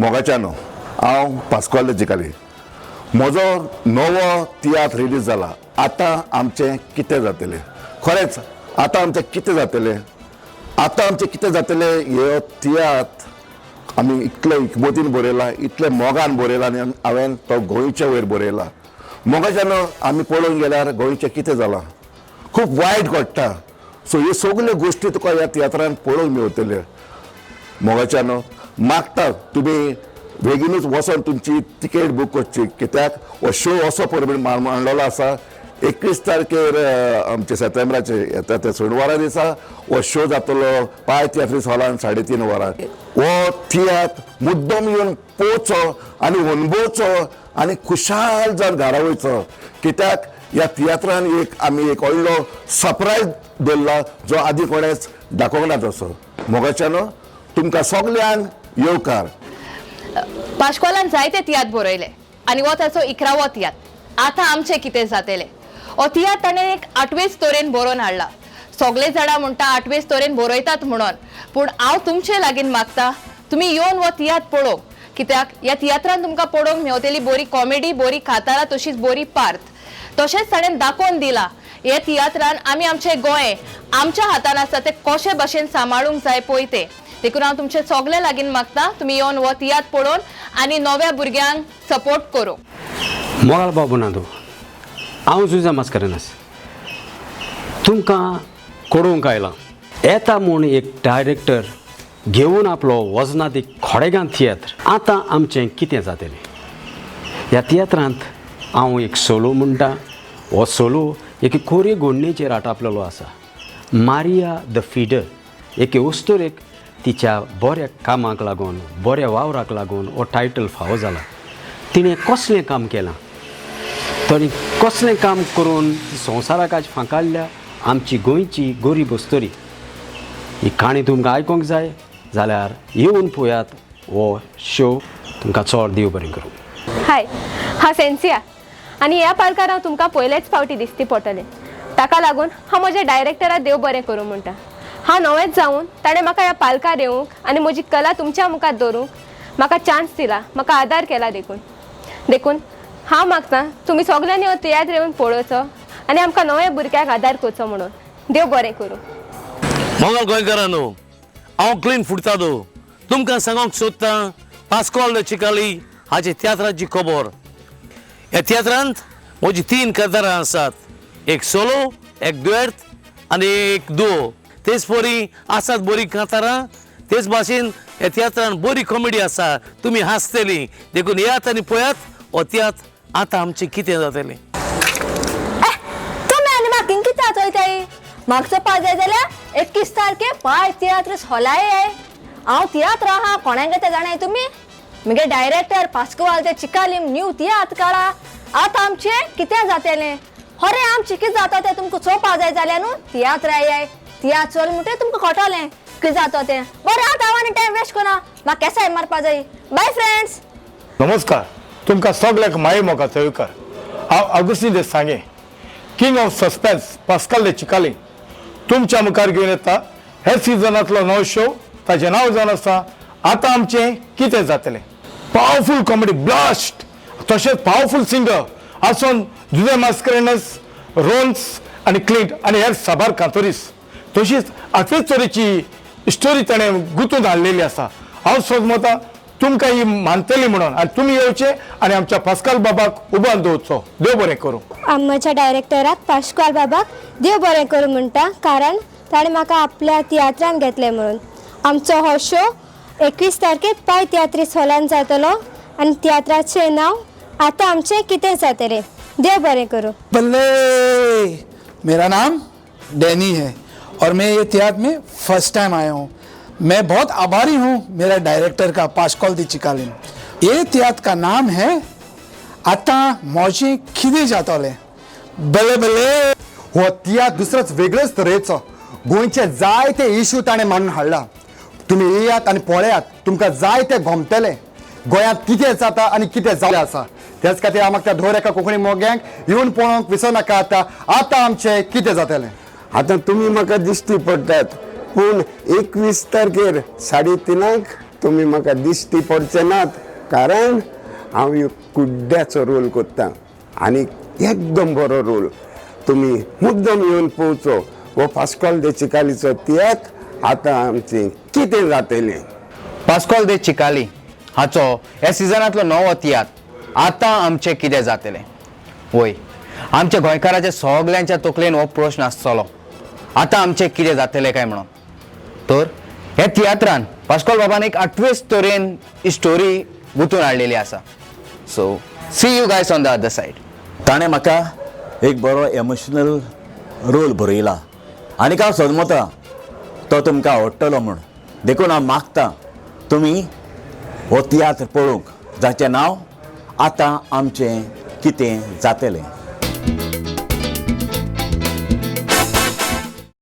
मोगाच्यानो हांव पास्कोल चिकाली म्हजो नवो तियात्र रिलीज जाला। आतां आमचें कितें जातलें खरेंच आतां आमचें कितें जातलें आतां आमचें कितें जातलें ह्यो तियात्र आमी इतले इकमतीन बरयला इतले मोगान बरयला आनी हांवें तो गोंयच्या वयर बरयला। मोगाच्यानो आमी पळोवंक गेल्यार गोंयचें कितें जालां खूब वायट घडटा। सो ह्यो सगल्यो गोश्टी तुका ह्या तियात्रान पळोवंक मेळटल्यो। मोगाच्यानो मागता तुमी बेगीनूच वचोन तुमची तिकेट बूक करची कित्याक हो शो असो परबीण मांडलेलो आसा 21 तारखेर आमचे सप्टेंबराचे येता ते शेनवारा दिसा हो शो जातलो पाय तियात्रीस हॉलान 3:30 वरां। हो तियात्र मुद्दम येवन पळोवचो आनी अणभवचो आनी खुशाल जावन घरा वयचो कित्याक ह्या तियात्रान आमी एक व्हडलो सरप्रायज दवरला जो आदी कोणेच दाखोवंक ना तसो। मोगाच्यानो तुमकां सगल्यांक येवकार। पाश्कोलान जायते तियात्र बरयले आनी हो ताचो 11वो तियात्र। आतां आमचें कितें जातलें हो तियात्र ताणें एक 8वेच तरेन बरोवन हाडला। सगळे जाणां म्हणटा 8वेच तरेन बरयतात म्हणून, पूण हांव तुमचे लागीं मागता तुमी येवन हो तियात्र पळोवंक कित्याक ह्या तियात्रान तुमकां पळोवंक मेवतली बरी कॉमेडी बरी कांतारां तशीच बरी पार्थ। तशेंच ताणें दाखोवन दिला हे तियात्रान आमी आमचें गोंय आमच्या हातान आसा तें कशे भाशेन सांबाळूंक जाय पळय तें। देखून हांव तुमचे सगळे लागीं मागता तुमी येवन हो तियात्र पळोवन आनी नव्या भुरग्यांक सपोर्ट करूं। मोगाल बाबू नादू हांव जुजा मास्करेनास तुमकां कळोवंक आयलां येता म्हूण एक डायरेक्टर घेवन आपलो वजनादी खोडेगांव तियात्र। आतां आमचें कितें जातलें ह्या तियात्रांत हांव एक सोलो म्हणटा। हो सोलो एक कोरे गोडणेचेर आटापलेलो आसा। मारिया द फिडर एक ओस्तोरेक तिच्या बऱ्या कामाक लागून बऱ्या वावराक लागून हो टायटल फावो जाला। तिणें कसलें काम केलां ताणी कसलें काम करून संवसाराक आज फांकाडल्या आमची गोंयची गोरीब ओस्तोरी। ही काणी तुमकां आयकोंक जाय जाल्यार येवन पळयात हो शो। तुमकां चड देव बरें करूं। हाय हांव सेन्सिया आनी ह्या पालकार हांव तुमकां पयलेच फावटी दिसती पडटलें ताका लागून हांव म्हज्या डायरेक्टराक देव बरें करूं म्हणटा। हांव नवेंच जावन ताणें म्हाका ह्या पालकार येवंक आनी म्हजी कला तुमच्या मुखार दवरूंक म्हाका चान्स दिला म्हाका आदार केला। देखून हांव मागतां तुमी सगल्यांनी हो तियात्र येवन पळोवचो आनी आमकां नव्या भुरग्याक आदार करचो म्हणून। देव बरें करूं। मोगाल गोंयकारांनो हांव क्लीन फुडतादो तुमकां सांगूंक सोदतां पास्कोल चिकाली हाचे तियात्राची खबर। ह्या तियात्रांत म्हजी 3 कांतारां आसात, एक सोलो एक दुएट आनी एक दुओ। तेच परी आसात बरी कांतारां तेच भाशेन ह्या तियात्रान बरी कॉमेडी आसा। तुमी हांसतलीं देखून येयात आनी पळयात हो तियात्र आतां आमचें कितें जातलें। तुमी आनी म्हाका कितें आचयताय म्हाका चोपा जाय जाल्यार 21 तारखे पाय तियात्र हॉलाय हांव तियात्र आहा कोणाक येता जाणाय तुमी म्हगे डायरेक्टर पास्कोवाल चिकालीम न्यू तियात्र काडा। आतां आमचें कितें जातलें अरे आमचें कितें जाता तें तुमकां चोवपा जाय जाल्यार न्हू तियात्र आय तियात्र चल म्हणटा तुमकां कळटलें कितें जाता तें। बरें आतां हांव आनी टायम वेस्ट करना म्हाका केसाय मारपा जाय। Bye friends. नमस्कार तुमकां सगळ्यांक माये मोगा चोयकार। हांव Augustine Desange king of suspense Pascoal Chicalim तुमच्या मुखार घेवन येता हे सिजनांतलो नवो शो। ताचें नांव जावन आसा आतां आमचें कितें जातलें। पावरफूल कॉमेडी ब्लास्ट तशेंच पावरफूल सिंगर आसून जुजे मास्करेनस रोन्स आनी क्लिंट आनी हेर साबार कांतोरीस तशीच 8वेच तरेची स्टोरी ताणें गुंतून हाडलेली आसा। हांव सोदमतां तुमकां ही मानतली म्हणून आनी तुमी येवचे आनी आमच्या पास्कोल बाबाक उबान दवरचो। देव बरें करूं। म्हज्या डायरेक्टराक पास्कोल बाबाक देव बरें करूं म्हणटा कारण ताणें म्हाका आपल्या तियात्रान घेतलें म्हणून। आमचो हो शो 21 तारखेर पाय तियात्रीस हॉलान जातलो आनी तियात्राचें नांव आतां आमचें कितें जातलें। देव बरें करूं। बल्ले मेरा नाम डैनी है और मैं ये तियात्र में फर्स्ट टाइम आया हूँ। मैं बहुत आभारी हूँ मेरा डायरेक्टर का पास्कोल चिकालीन। ये तियात्र का नाम है आता मौजे कितें जातलें। बल्ले बल्ले हो तियात्र दुसरोच वेगळोच तरेचो गोंयचे जायते इश्यू ताणें मांडून हाडला। तुमी येयात आनी पळयात तुमकां जायते गोमतले गोंयांत कितें जाता आनी कितें जालें आसा। त्याच खातीर हांव मागता धर एका कोंकणी मोग्यांक येवन पळोवंक विसरनाका। आतां आमचें कितें जातलें। आतां तुमी म्हाका दिश्टी पडटात पूण 21 तारखेर 3:30 तुमी म्हाका दिश्टी पडचे नात, कारण हांव ह्यो कुड्ड्याचो रोल करता आनी एकदम बरो रोल. तुमी मुद्दम येवन पळोवचो हो पास्कोल दे चिकालीचो तियात्र आतां आमचें कितें जातलें. पास्कोल दे चिकाली हाचो ह्या सिजनांतलो नवो तियात्र आतां आमचें कितें जातलें. वय आमच्या गोंयकाराच्या सगल्यांच्या तकलेन हो प्रश्न आसतलो, आतां आमचें कितें जातलें काय म्हणून. तर ह्या तियात्रान पास्कोल बाबान एक आठवेच तरेन ही स्टोरी गुंतून हाडलेली आसा. So see you guys on the other side. ताणें म्हाका एक बरो इमोशनल रोल बरयला आनी हांव समजता तो तुमकां आवडटलो म्हूण. देखून हांव मागतां तुमी हो तियात्र पळोवंक, जाचें नांव आतां आमचें कितें जातलें.